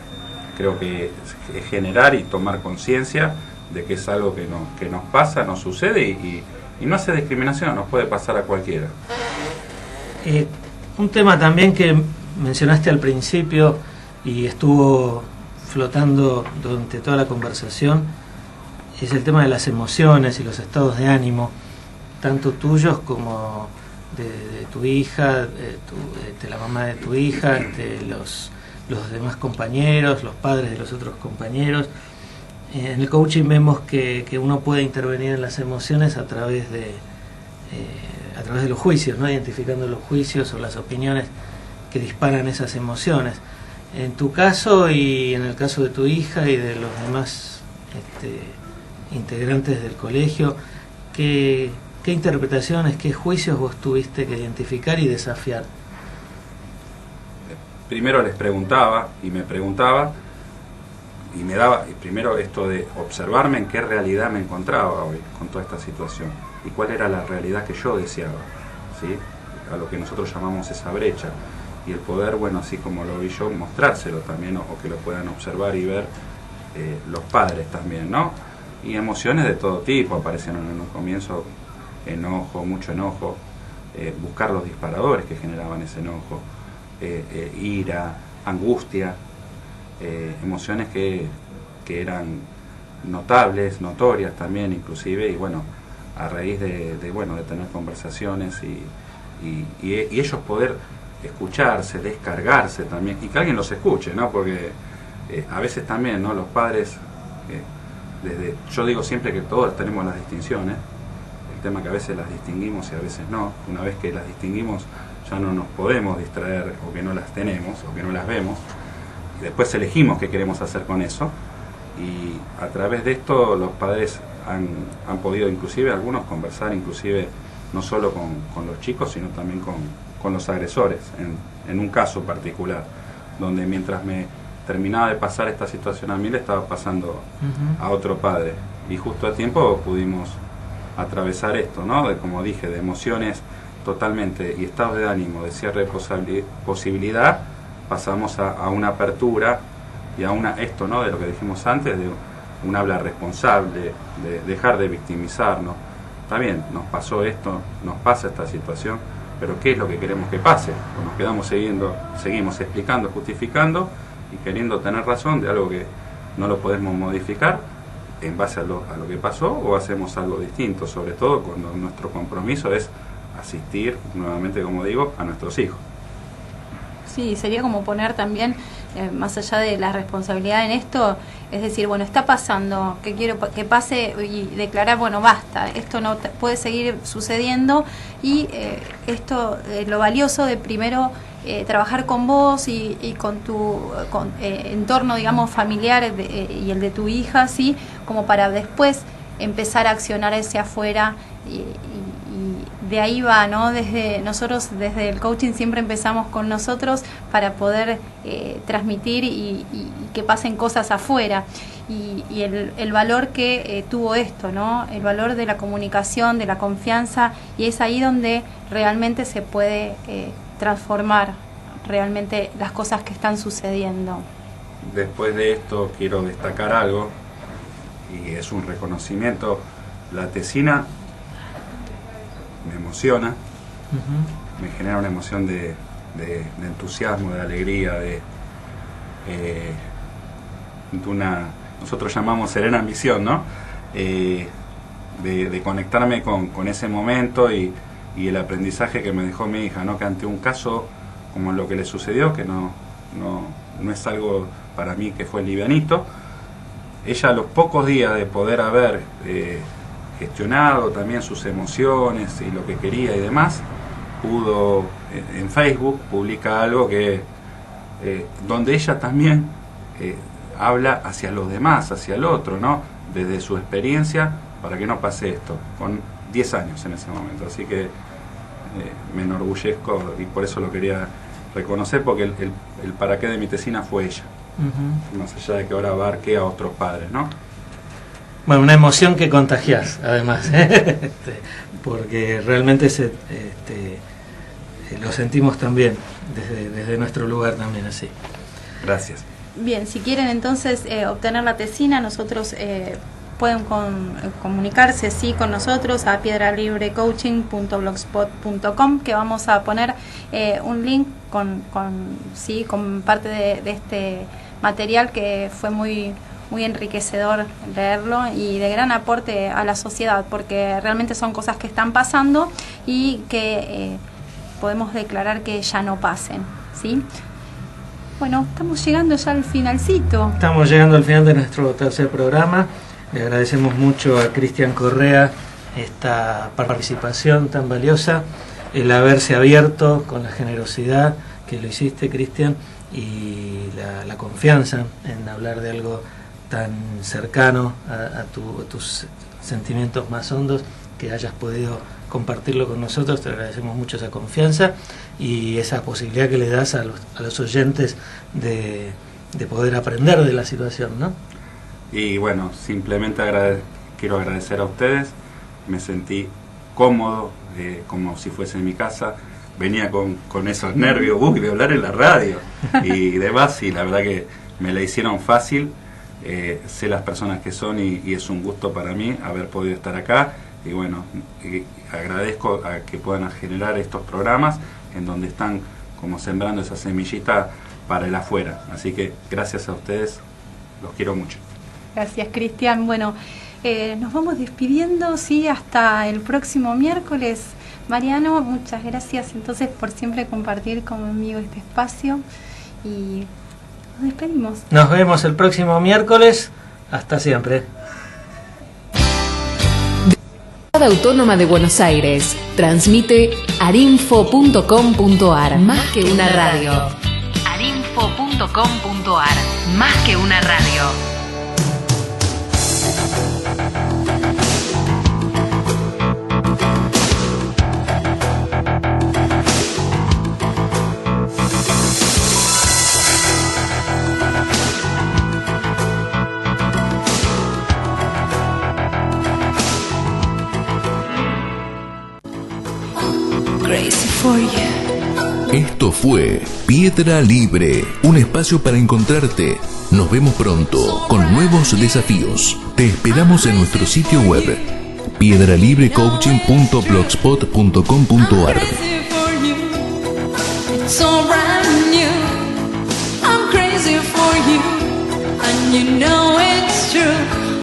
creo que es generar y tomar conciencia de que es algo que nos pasa, nos sucede, y no hace discriminación, nos puede pasar a cualquiera. Un tema también que mencionaste al principio y estuvo flotando durante toda la conversación es el tema de las emociones y los estados de ánimo, tanto tuyos como de tu hija, de la mamá de tu hija, de los demás compañeros, los padres de los otros compañeros. En el coaching vemos que uno puede intervenir en las emociones a través de los juicios, ¿no? Identificando los juicios o las opiniones que disparan esas emociones. En tu caso y en el caso de tu hija y de los demás integrantes del colegio, ¿qué interpretaciones, qué juicios vos tuviste que identificar y desafiar? Primero les preguntaba y me preguntaba, y me daba primero esto de observarme en qué realidad me encontraba hoy con toda esta situación y cuál era la realidad que yo deseaba, ¿sí? A lo que nosotros llamamos esa brecha, y el poder, bueno, así como lo vi yo, mostrárselo también, o que lo puedan observar y ver los padres también, ¿no? Y emociones de todo tipo aparecieron en un comienzo: enojo, mucho enojo, buscar los disparadores que generaban ese enojo, ira, angustia, emociones que eran notables, notorias también inclusive, y bueno, a raíz de tener conversaciones y ellos poder escucharse, descargarse también, y que alguien los escuche, ¿no? Porque a veces también, ¿no?, los padres, yo digo siempre que todos tenemos las distinciones, el tema que a veces las distinguimos y a veces no. Una vez que las distinguimos ya no nos podemos distraer, o que no las tenemos, o que no las vemos, y después elegimos qué queremos hacer con eso, y a través de esto los padres han podido inclusive algunos conversar, inclusive no solo con los chicos, sino también con los agresores, en un caso particular. donde mientras me terminaba de pasar esta situación a mí, le estaba pasando a otro padre. Y justo a tiempo pudimos atravesar esto, ¿no? Como dije, de emociones totalmente y estados de ánimo, de cierre de posibilidad, pasamos a una apertura y a esto, ¿no? De lo que dijimos antes, de un habla responsable, de dejar de victimizarnos. Está bien, nos pasó esto, nos pasa esta situación, pero ¿qué es lo que queremos que pase? O nos quedamos seguimos explicando, justificando y queriendo tener razón de algo que no lo podemos modificar en base a lo que pasó, o hacemos algo distinto, sobre todo cuando nuestro compromiso es asistir, nuevamente como digo, a nuestros hijos. Sí, sería como poner también, más allá de la responsabilidad en esto, es decir, bueno, está pasando, que quiero que pase, y declarar, bueno, basta, esto no puede seguir sucediendo, y esto, lo valioso de primero trabajar con vos y con tu entorno, digamos, familiar y el de tu hija, ¿sí? Como para después empezar a accionar hacia afuera, y de ahí va, ¿no? Nosotros desde el coaching siempre empezamos con nosotros para poder transmitir y que pasen cosas afuera. Y el valor que tuvo esto, ¿no? El valor de la comunicación, de la confianza, y es ahí donde realmente se puede transformar realmente las cosas que están sucediendo. Después de esto quiero destacar algo, y es un reconocimiento. La tesina me emociona, me genera una emoción de entusiasmo, de alegría, de una, nosotros llamamos serena ambición, ¿no? De conectarme con ese momento y el aprendizaje que me dejó mi hija, ¿no? Que ante un caso como lo que le sucedió, que no es algo para mí que fue livianito, ella a los pocos días de poder haber gestionado también sus emociones y lo que quería y demás, pudo en Facebook publica algo que donde ella también habla hacia los demás, hacia el otro, ¿no? Desde su experiencia, para que no pase esto, con 10 años en ese momento. Así que me enorgullezco y por eso lo quería reconocer, porque el para qué de mi tesina fue ella, más allá de que ahora abarque a otros padres, ¿no? Bueno, una emoción que contagiás, además, porque realmente lo sentimos también, desde nuestro lugar también, así. Gracias. Bien, si quieren entonces obtener la tesina, nosotros pueden comunicarse sí con nosotros a piedralibrecoaching.blogspot.com, que vamos a poner un link con parte de este material, que fue muy enriquecedor leerlo y de gran aporte a la sociedad, porque realmente son cosas que están pasando y que podemos declarar que ya no pasen, ¿sí? Bueno, estamos llegando ya al finalcito. Estamos llegando al final de nuestro tercer programa. Le agradecemos mucho a Cristian Correa esta participación tan valiosa, el haberse abierto con la generosidad que lo hiciste, Cristian, y la confianza en hablar de algo tan cercano a tus sentimientos más hondos, que hayas podido compartirlo con nosotros. Te agradecemos mucho esa confianza y esa posibilidad que le das a los oyentes de poder aprender de la situación, ¿no? Y bueno, simplemente quiero agradecer a ustedes. Me sentí cómodo, como si fuese en mi casa. Venía con esos nervios de hablar en la radio y demás, y la verdad que me la hicieron fácil. Sé las personas que son y es un gusto para mí haber podido estar acá. Y bueno, agradezco a que puedan generar estos programas en donde están como sembrando esa semillita para el afuera. Así que gracias a ustedes, los quiero mucho. Gracias, Cristian. Bueno, nos vamos despidiendo, sí, hasta el próximo miércoles. Mariano, muchas gracias entonces por siempre compartir conmigo este espacio y nos despedimos. Nos vemos el próximo miércoles. Hasta siempre. Autónoma de Buenos Aires transmite arinfo.com.ar, más que una radio. arinfo.com.ar, más que una radio. Esto fue Piedra Libre, un espacio para encontrarte. Nos vemos pronto con nuevos desafíos. Te esperamos en nuestro sitio web piedralibrecoaching.blogspot.com.ar. So brand new, I'm crazy for you, and you know